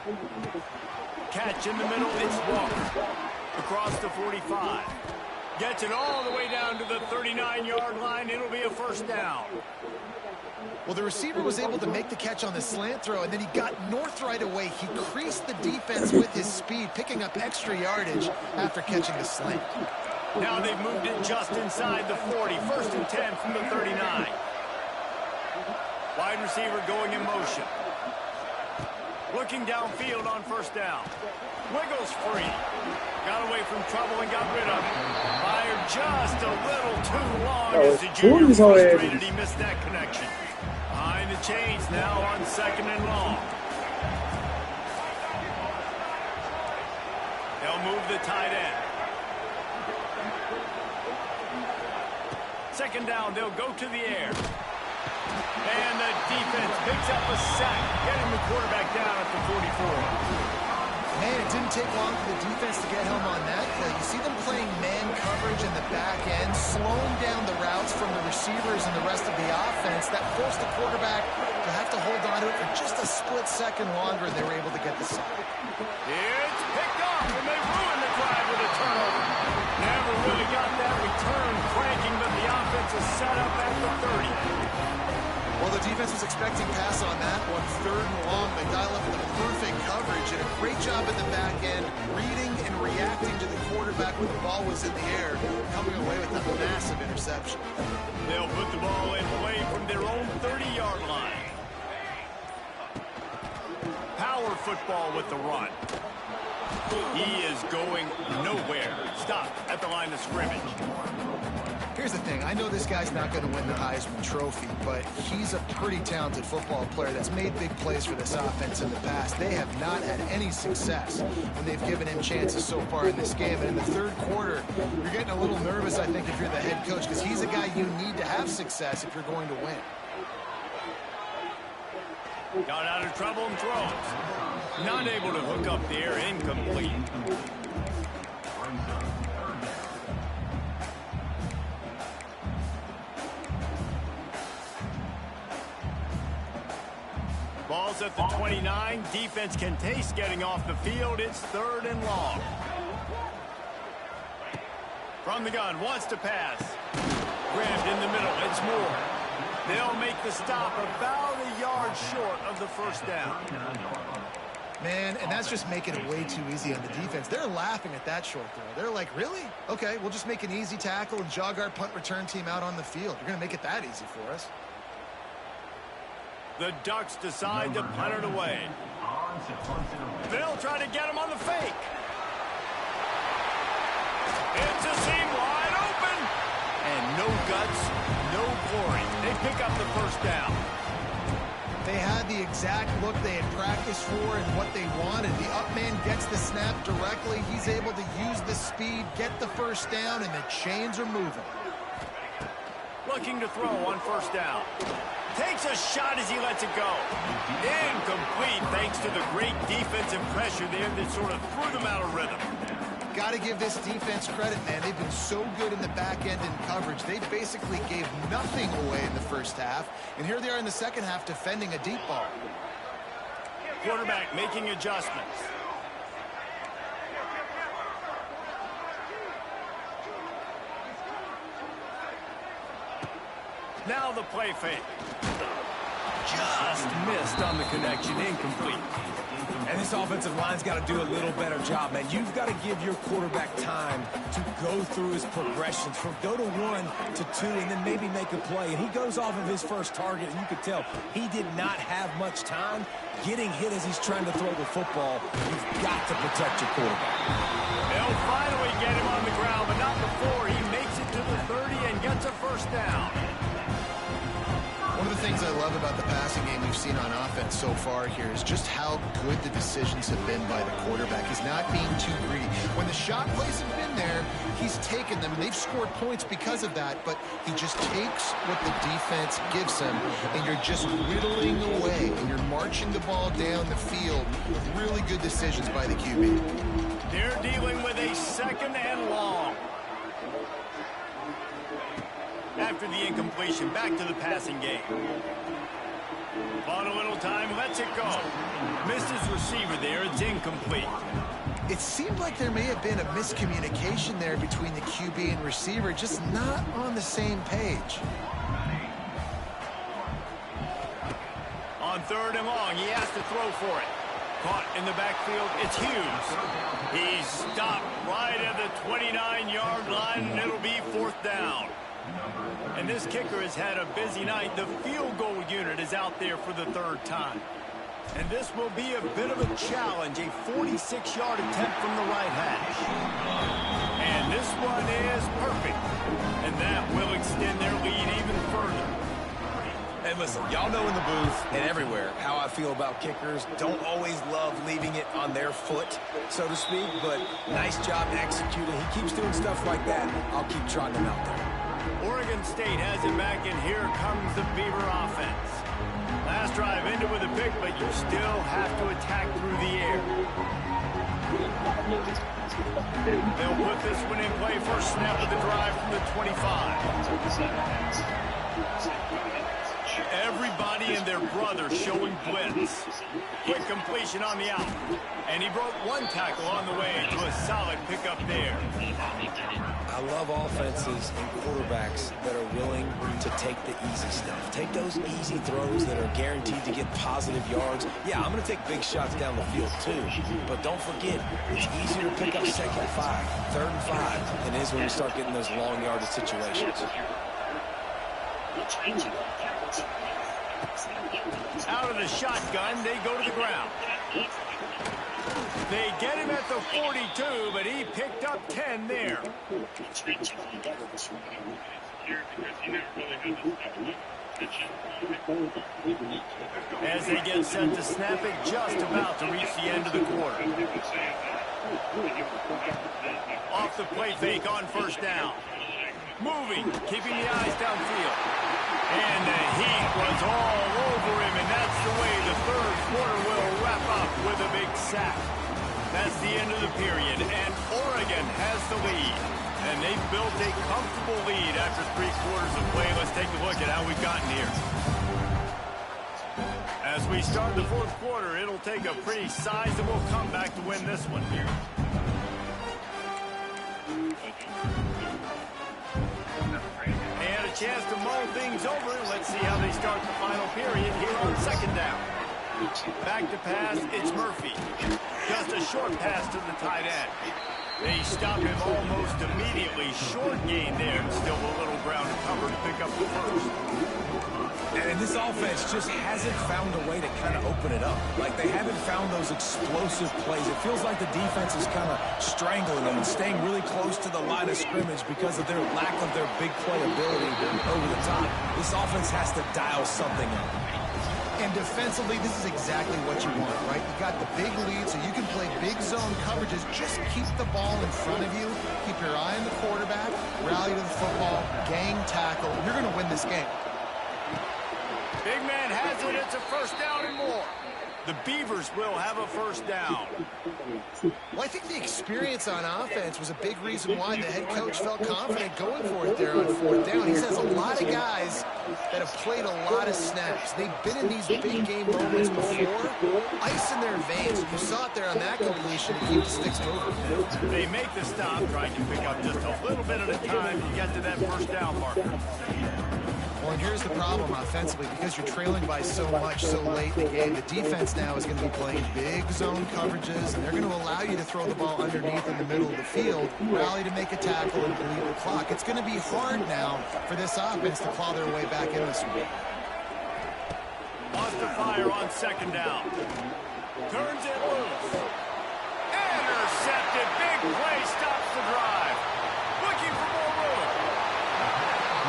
Catch in the middle, it's Walker. Across the 45. Gets it all the way down to the 39-yard line. It'll be a 1st down. Well, the receiver was able to make the catch on the slant throw, and then he got north right away. He creased the defense with his speed, picking up extra yardage after catching the slant. Now they've moved it just inside the 40. 1st and 10 from the 39. Wide receiver going in motion. Looking downfield on 1st down. Wiggles free. Got away from trouble and got rid of it. Fired just a little too long as the junior frustrated he missed that connection. Behind the chains now on 2nd and long. They'll move the tight end. 2nd down, they'll go to the air. And the defense picks up a sack, getting the quarterback down at the 44. Man, it didn't take long for the defense to get home on that play. You see them playing man coverage in the back end, slowing down the routes from the receivers and the rest of the offense. That forced the quarterback to have to hold on to it for just a split second longer, and they were able to get the sack. It's picked up, and they ruined the drive with a turnover. Never really got that return cranking, but the offense is set up at the 30. Well, the defense was expecting pass on that one. 3rd and long, they dial up the perfect coverage and a great job in the back end, reading and reacting to the quarterback when the ball was in the air, coming away with a massive interception. They'll put the ball in away from their own 30-yard line. Power football with the run. He is going nowhere. Stop at the line of scrimmage. Here's the thing. I know this guy's not going to win the Heisman Trophy, but he's a pretty talented football player that's made big plays for this offense in the past. They have not had any success when they've given him chances so far in this game. And in the 3rd quarter, you're getting a little nervous, I think, if you're the head coach, because he's a guy you need to have success if you're going to win. Got out of trouble and throws. Not able to hook up the air, incomplete. Ball's at the 29. Defense can taste getting off the field. It's 3rd and long. From the gun, wants to pass. Grabbed in the middle. It's Moore. They'll make the stop about a yard short of the 1st down. Man, and that's just making it way too easy on the defense. They're laughing at that short throw. They're like, really? Okay, we'll just make an easy tackle and jog our punt return team out on the field. You're going to make it that easy for us. The Ducks decide to punt it away. They'll try to get him on the fake. It's a seam wide open. And no guts, no glory. They pick up the 1st down. They had the exact look they had practiced for and what they wanted. The up man gets the snap directly. He's able to use the speed, get the 1st down, and the chains are moving. Looking to throw on 1st down. Takes a shot as he lets it go. Incomplete thanks to the great defensive pressure there that sort of threw them out of rhythm. Got to give this defense credit, man. They've been so good in the back end in coverage. They basically gave nothing away in the 1st half. And here they are in the 2nd half defending a deep ball. Quarterback making adjustments. Now the play fake. Just missed on the connection, incomplete. And this offensive line's got to do a little better job, man. You've got to give your quarterback time to go through his progressions from go to 1 to 2 and then maybe make a play. And he goes off of his first target, and you could tell he did not have much time getting hit as he's trying to throw the football. You've got to protect your quarterback. They'll finally get him on the ground, but not before he makes it to the 30 and gets a first down. One of the things I love about the passing game we've seen on offense so far here is just how good the decisions have been by the quarterback. He's not being too greedy. When the shot plays have been there, he's taken them, and they've scored points because of that, but he just takes what the defense gives him, and you're just whittling away, and you're marching the ball down the field with really good decisions by the QB. They're dealing with a 2nd and long. After the incompletion, back to the passing game. Bought a little time, lets it go. Misses receiver there, it's incomplete. It seemed like there may have been a miscommunication there between the QB and receiver, just not on the same page. On 3rd and long, he has to throw for it. Caught in the backfield, it's Hughes. He's stopped right at the 29-yard line, and it'll be 4th down. And this kicker has had a busy night. The field goal unit is out there for the 3rd time. And this will be a bit of a challenge, a 46-yard attempt from the right hash. And this one is perfect. And that will extend their lead even further. And listen, y'all know in the booth and everywhere how I feel about kickers. Don't always love leaving it on their foot, so to speak, but nice job executing. He keeps doing stuff like that. I'll keep trotting him out there. Oregon State has it back, and here comes the Beaver offense. Last drive ended with a pick, but you still have to attack through the air. They'll put this one in play. First snap of the drive from the 25. Everybody and their brother showing blitz. Quick completion on the out. And he broke one tackle on the way to a solid pickup there. I love offenses and quarterbacks that are willing to take the easy stuff. Take those easy throws that are guaranteed to get positive yards. Yeah, I'm going to take big shots down the field too. But don't forget, it's easier to pick up 2nd and 5, 3rd and 5 than it is when you start getting those long yardage situations. Out of the shotgun, they go to the ground. They get him at the 42, but he picked up 10 there. As they get set to snap it, just about to reach the end of the quarter. Off the play fake on 1st down. Moving, keeping the eyes downfield. And the heat was all over him, and that's the way the 3rd quarter will wrap up with a big sack. That's the end of the period, and Oregon has the lead. And they've built a comfortable lead after 3 quarters of play. Let's take a look at how we've gotten here. As we start the 4th quarter, it'll take a pretty sizable comeback to win this one. Chance to mull things over. Let's see how they start the final period here on 2nd down. Back to pass, it's Murphy. Just a short pass to the tight end. They stop him almost immediately. Short gain there, and still a little ground to cover to pick up the 1st. And this offense just hasn't found a way to kind of open it up. Like, they haven't found those explosive plays. It feels like the defense is kind of strangling them and staying really close to the line of scrimmage because of their lack of their big play ability over the top. This offense has to dial something up. And defensively, this is exactly what you want, right? You got the big lead, so you can play big zone coverages. Just keep the ball in front of you. Keep your eye on the quarterback. Rally to the football. Gang tackle. You're going to win this game. Big man has it. It's a 1st down and more. The Beavers will have a 1st down. Well, I think the experience on offense was a big reason why the head coach felt confident going for it there on 4th down. He says a lot of guys that have played a lot of snaps. They've been in these big game moments before. Ice in their veins. You saw it there on that completion to keep the sticks moving. They make the stop, trying to pick up just a little bit at a time to get to that 1st down marker. Well, and here's the problem offensively. Because you're trailing by so much so late in the game, the defense now is going to be playing big zone coverages, and they're going to allow you to throw the ball underneath in the middle of the field, rally to make a tackle, and bleed the clock. It's going to be hard now for this offense to claw their way back in this one. Wants to fire on second down. Turns it loose. Intercepted. Big play stops the drive. Looking for more room.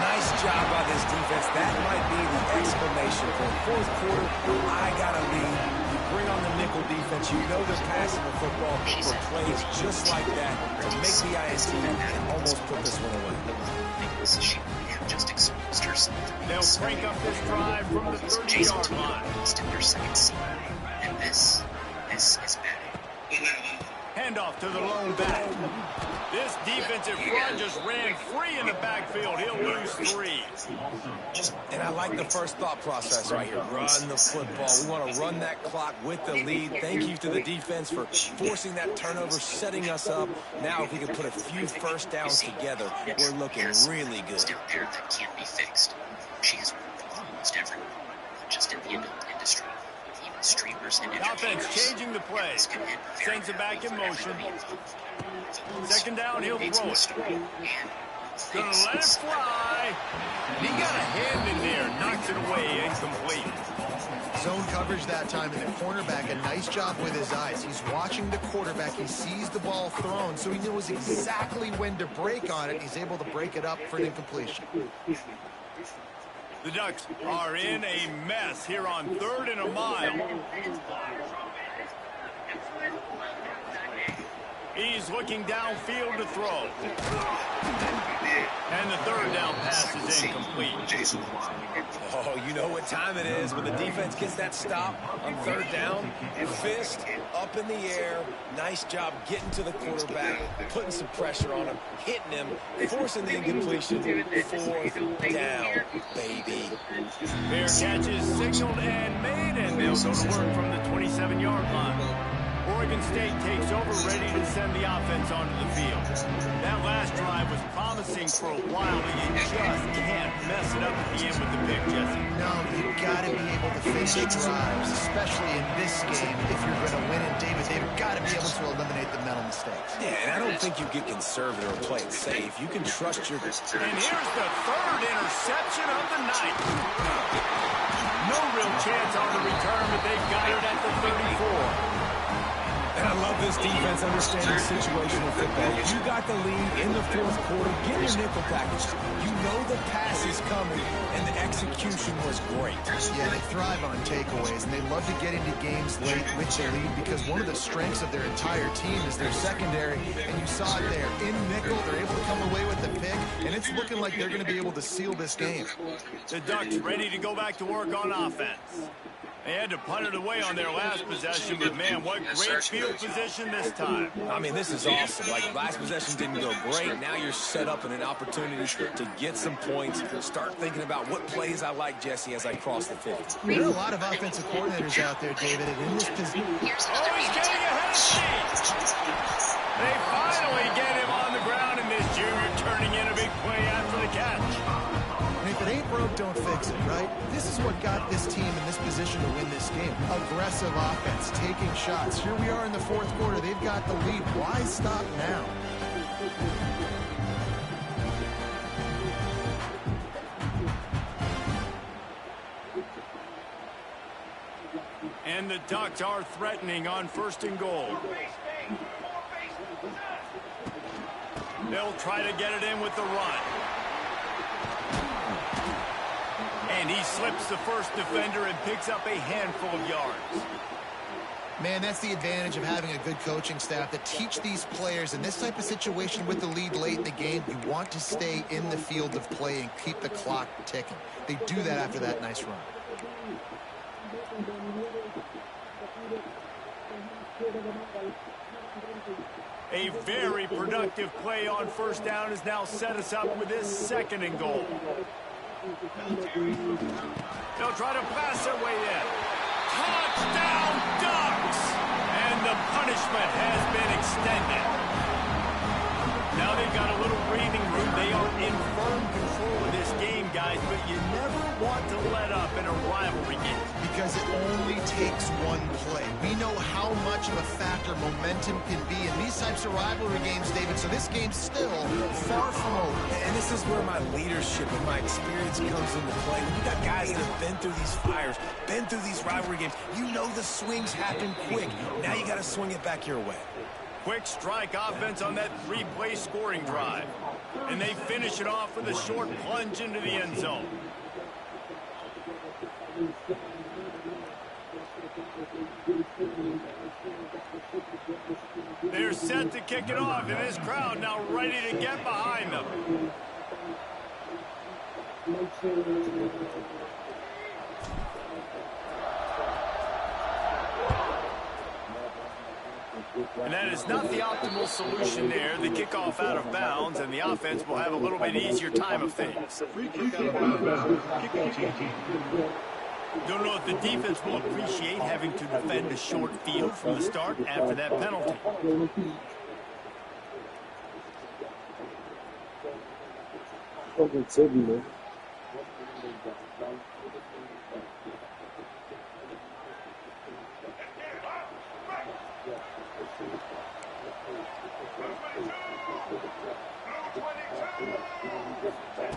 Nice job by this defense. That might be the exclamation point. Fourth quarter, I got to lead. You bring on the nickel defense. You know they're passing the football for plays just like that to make the INT and almost put this one away. She just exposed herself. They'll crank up this drive from the 30-yard line. Their second seed. And this is bad. Handoff to the lone back. This defensive front just ran free in the backfield. He'll lose 3. And I like the first thought process right here. Run the football. We want to run that clock with the lead. Thank you to the defense for forcing that turnover, setting us up. Now if we can put a few first downs together, we're looking really good. Down there that can't be fixed. She has worked with almost everyone, not just in the adult industry. Even streamers and The offense changing the play. Sends it back in motion. Second down, he'll throw it. Gonna let it fly. He got a hand in there. Knocks it away. Incomplete. Zone coverage that time, and the cornerback, a nice job with his eyes. He's watching the quarterback. He sees the ball thrown, so he knows exactly when to break on it. He's able to break it up for an incompletion. The Ducks are in a mess here on 3rd and a mile. He's looking downfield to throw. And the third down pass is incomplete. Oh, you know what time it is when the defense gets that stop on 3rd down. Fist up in the air. Nice job getting to the quarterback, putting some pressure on him, hitting him, forcing the incompletion. 4th down, baby. Fair catch is signaled and made, and they'll go to work from the 27-yard line. Oregon State takes over, ready to send the offense onto the field. That last drive was promising for a while, but you just can't mess it up at the end with the pick, Jesse. No, you've got to be able to finish drives, especially in this game. If you're going to win it, they've got to be able to eliminate the mental mistakes. Yeah, and I don't think you get conservative or play it safe. You can trust your... And here's the 3rd interception of the night. No real chance on the return, but they've got it at the 34. And I love this defense understanding situational football. You got the lead in the 4th quarter. Get your nickel package. You know the pass is coming, and the execution was great. Yeah, they thrive on takeaways, and they love to get into games late with their lead because one of the strengths of their entire team is their secondary, and you saw it there. In nickel, they're able to come away with the pick, and it's looking like they're going to be able to seal this game. The Ducks ready to go back to work on offense. They had to punt it away on their last possession, but man, what great field position this time. I mean, this is awesome. Like, last possession didn't go great. Now you're set up in an opportunity to get some points. Start thinking about what plays I like, Jesse, as I cross the 50. There are a lot of offensive coordinators out there, David, and in this position... Oh, he's getting ahead of speed. They finally get him on the ground, and this junior turning in a big play after the catch. And if it ain't broke, don't fix it, right? This is what got this team in this position to win this game. Aggressive offense, taking shots. Here we are in the 4th quarter. They've got the lead. Why stop now? And the Ducks are threatening on 1st and goal. They'll try to get it in with the run. And he slips the first defender and picks up a handful of yards. Man, that's the advantage of having a good coaching staff that teach these players in this type of situation with the lead late in the game. You want to stay in the field of play and keep the clock ticking. They do that after that nice run. A very productive play on 1st down has now set us up with this 2nd and goal. They'll try to pass their way in. Touchdown, Ducks! And the punishment has been extended. Now they've got a little breathing room. They are in firm control of this game, guys. guys, but you never want to let up in a rivalry game. Because it only takes one play. We know how much of a factor momentum can be in these types of rivalry games, David, so this game's still far from over. And this is where my leadership and my experience comes into play. When you got guys that have been through these fires, been through these rivalry games, you know the swings happen quick. Now you got to swing it back your way. Quick strike offense on that three-play scoring drive. And they finish it off with a short plunge into the end zone. They're set to kick it off, and this crowd now ready to get behind them. And that is not the optimal solution there. The kickoff out of bounds, and the offense will have a little bit easier time of things. Don't know if the defense will appreciate having to defend a short field from the start after that penalty.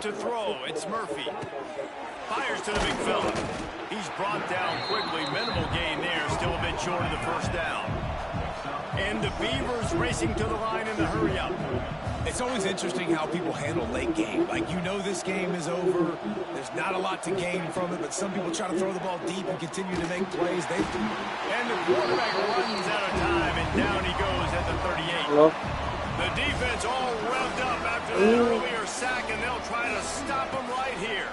To throw, it's Murphy. Fires to the big fella. He's brought down quickly. Minimal gain there. Still a bit short of the first down. And the Beavers racing to the line in the hurry-up. It's always interesting how people handle late game. Like, you know this game is over. There's not a lot to gain from it, but some people try to throw the ball deep and continue to make plays. They do. And the quarterback runs out of time, and down he goes at the 38. Hello? The defense all revved up after that earlier sack, and they'll try to stop him right here.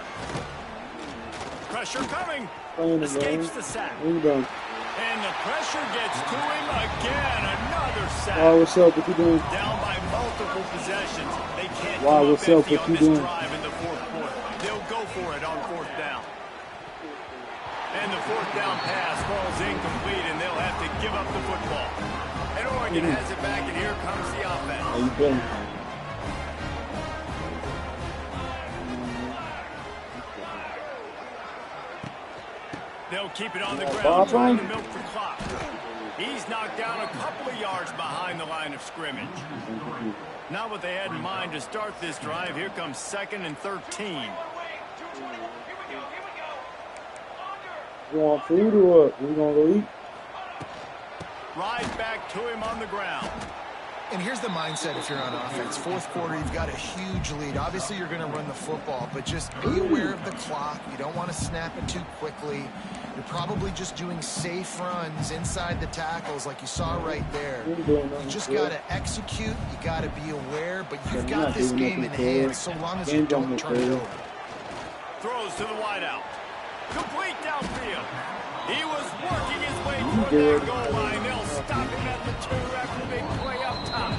Pressure coming. Escapes the sack. And the pressure gets to him again. Another sack. Wow, what's up? What you doing? Down by multiple possessions. They can't Wow, go what's up up? empty What on you this doing? drive in the fourth quarter. They'll go for it on fourth down. And the fourth down pass falls incomplete, and they'll have to give up the football. And Oregon has it back, and here comes the offense. How you been? They'll keep it on the ground, trying to milk the clock. He's knocked down a couple of yards behind the line of scrimmage. Not what they had in mind to start this drive. Here comes 2nd and 13. You want food or what? We gonna go eat? Right back to him on the ground. And here's the mindset if you're on offense. Fourth quarter, you've got a huge lead. Obviously, you're going to run the football, but just be aware of the clock. You don't want to snap it too quickly. You're probably just doing safe runs inside the tackles like you saw right there. You just got to execute. You got to be aware, but you've got this game in hand so long as you don't turn it over. Throws to the wideout. Complete downfield. He was working his way toward that goal line. They'll stop him at the 2 after the big play up top.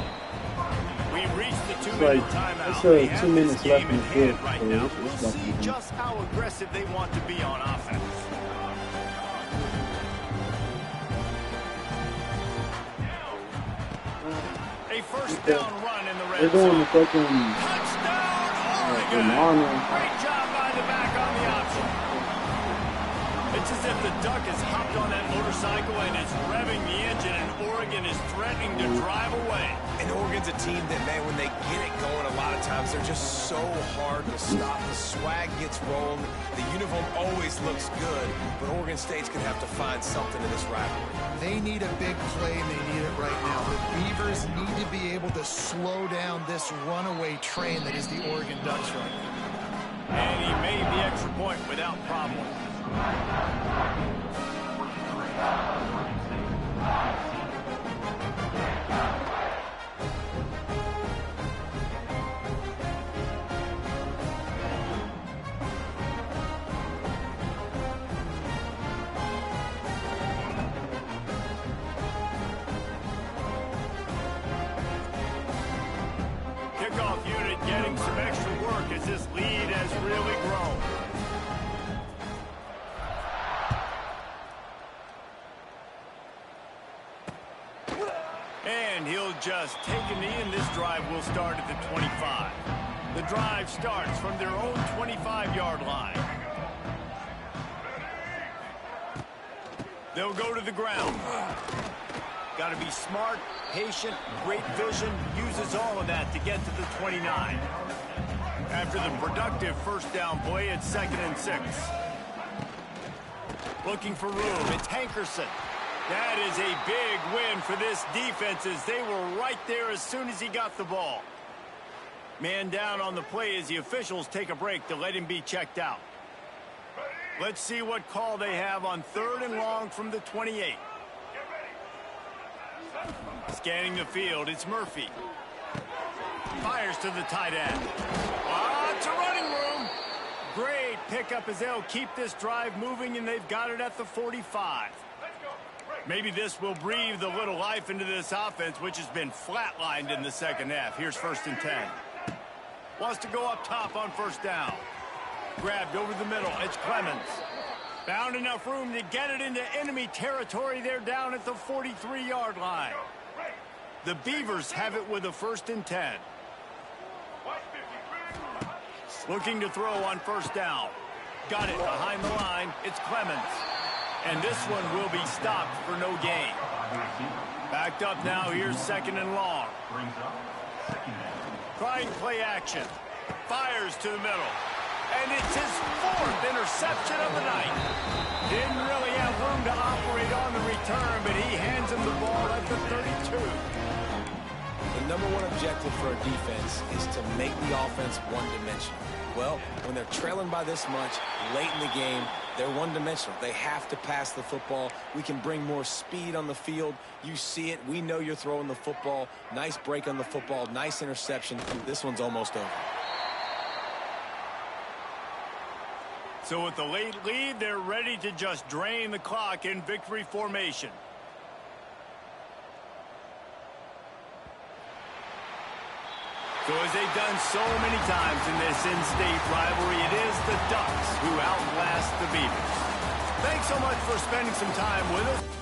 We reached the 2-minute timeout. They have 2 minutes this game left in in the hand fourth. right now. We'll see just how aggressive they want to be on offense. A first down run in the red They're doing zone. the fucking Touchdown, Oregon! Great job by the back on the option. It's as if the Duck has hopped on that motorcycle and is revving the engine, and Oregon is threatening to drive away. And Oregon's a team that, man, when they get it going, a lot of times they're just so hard to stop. The swag gets rolling. The uniform always looks good, but Oregon State's going to have to find something in this rivalry. They need a big play, and they need it right now. The Beavers need to be able to slow down this runaway train that is the Oregon Ducks right now. And he made the extra point without problem. Kickoff unit getting some extra work as this lead has really grown. And he'll just take a knee, and this drive will start at the 25. The drive starts from their own 25-yard line. They'll go to the ground. Got to be smart, patient, great vision, uses all of that to get to the 29. After the productive first down play, it's 2nd and 6. Looking for room, it's Hankerson. That is a big win for this defense as they were right there as soon as he got the ball. Man down on the play as the officials take a break to let him be checked out. Let's see what call they have on 3rd and long from the 28. Scanning the field, it's Murphy. Fires to the tight end. Lots of running room. Great pickup as they'll keep this drive moving, and they've got it at the 45. Maybe this will breathe a little life into this offense, which has been flatlined in the second half. Here's 1st and 10. Wants to go up top on 1st down. Grabbed over the middle. It's Clemens. Found enough room to get it into enemy territory. They're down at the 43-yard line. The Beavers have it with a 1st and 10. Looking to throw on 1st down. Got it behind the line. It's Clemens. And this one will be stopped for no gain. Backed up now. Here's 2nd and long. Trying play action. Fires to the middle. And it's his 4th interception of the night. Didn't really have room to operate on the return, but he hands him the ball at the 32. The number one objective for a defense is to make the offense one-dimensional. Well, when they're trailing by this much late in the game, they're one-dimensional. They have to pass the football. We can bring more speed on the field. You see it. We know you're throwing the football. Nice break on the football. Nice interception. This one's almost over. So with the late lead, they're ready to just drain the clock in victory formation. So as they've done so many times in this in-state rivalry, it is the Ducks who outlast the Beavers. Thanks so much for spending some time with us.